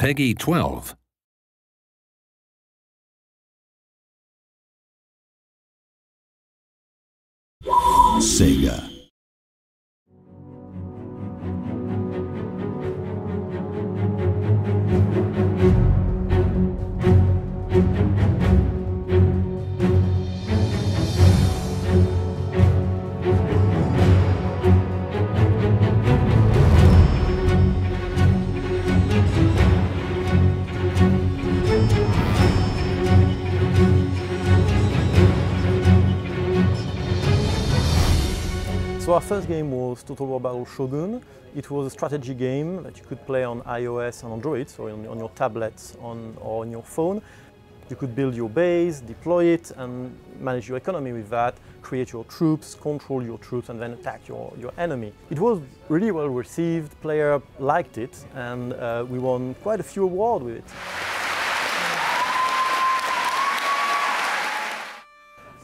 Peggy 12. Sega. So our first game was Total War Battle Shogun. It was a strategy game that you could play on iOS and Android, so on your tablets or on your phone. You could build your base, deploy it, and manage your economy with that, create your troops, control your troops, and then attack your enemy. It was really well received, players liked it, and we won quite a few awards with it.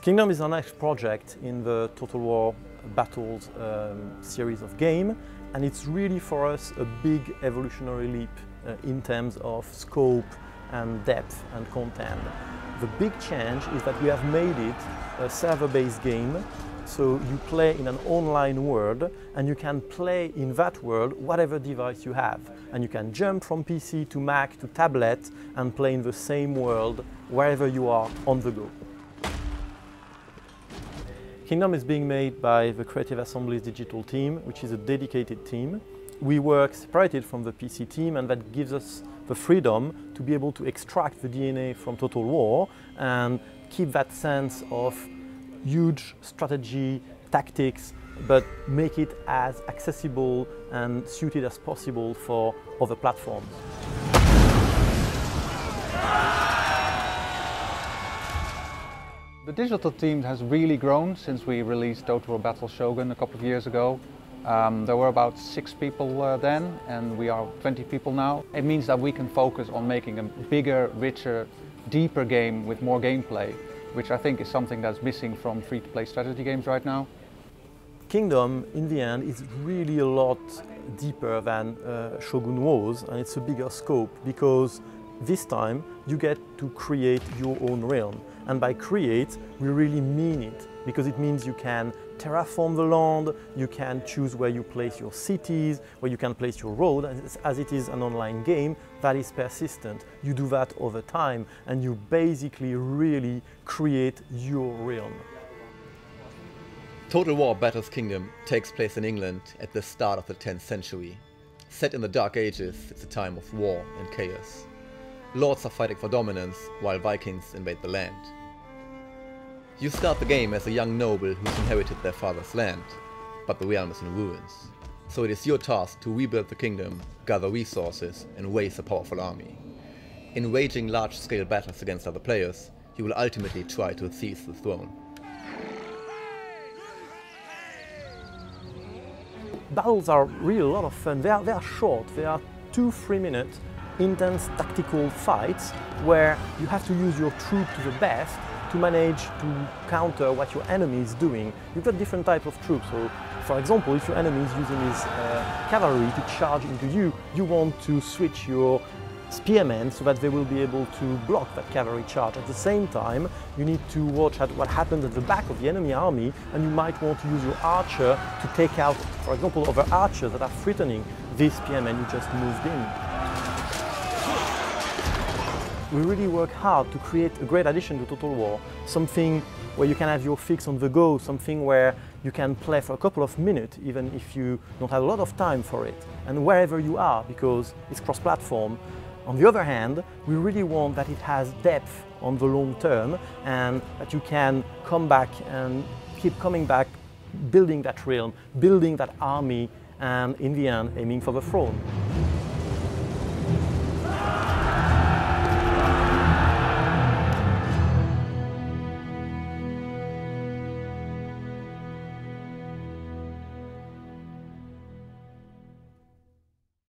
Kingdom is our next project in the Total War Battles series of game, and it's really for us a big evolutionary leap in terms of scope and depth and content. The big change is that we have made it a server-based game, so you play in an online world and you can play in that world whatever device you have, and you can jump from PC to Mac to tablet and play in the same world wherever you are on the go. Kingdom is being made by the Creative Assembly's digital team, which is a dedicated team. We work separated from the PC team, and that gives us the freedom to be able to extract the DNA from Total War and keep that sense of huge strategy, tactics, but make it as accessible and suited as possible for other platforms. The digital team has really grown since we released Total War Battle Shogun a couple of years ago. There were about 6 people then, and we are 20 people now. It means that we can focus on making a bigger, richer, deeper game with more gameplay, which I think is something that's missing from free-to-play strategy games right now. Kingdom, in the end, is really a lot deeper than Shogun was, and it's a bigger scope because this time you get to create your own realm. And by create, we really mean it, because it means you can terraform the land, you can choose where you place your cities, where you can place your road, and as it is an online game that is persistent. You do that over time, and you basically really create your realm. Total War Battles Kingdom takes place in England at the start of the 10th century. Set in the Dark Ages, it's a time of war and chaos. Lords are fighting for dominance, while Vikings invade the land. You start the game as a young noble who's inherited their father's land, but the realm is in ruins. So it is your task to rebuild the kingdom, gather resources, and raise a powerful army. In waging large-scale battles against other players, you will ultimately try to seize the throne. Battles are really a lot of fun. They are short. They are 2-3 minutes intense tactical fights where you have to use your troop to the best to manage to counter what your enemy is doing. You've got different types of troops. So, for example, if your enemy is using his cavalry to charge into you, you want to switch your spearmen so that they will be able to block that cavalry charge. At the same time, you need to watch at what happens at the back of the enemy army, and you might want to use your archer to take out, for example, other archers that are threatening this spearman you just moved in. We really work hard to create a great addition to Total War, something where you can have your fix on the go, something where you can play for a couple of minutes, even if you don't have a lot of time for it, and wherever you are, because it's cross-platform. On the other hand, we really want that it has depth on the long term, and that you can come back and keep coming back, building that realm, building that army, and in the end, aiming for the throne.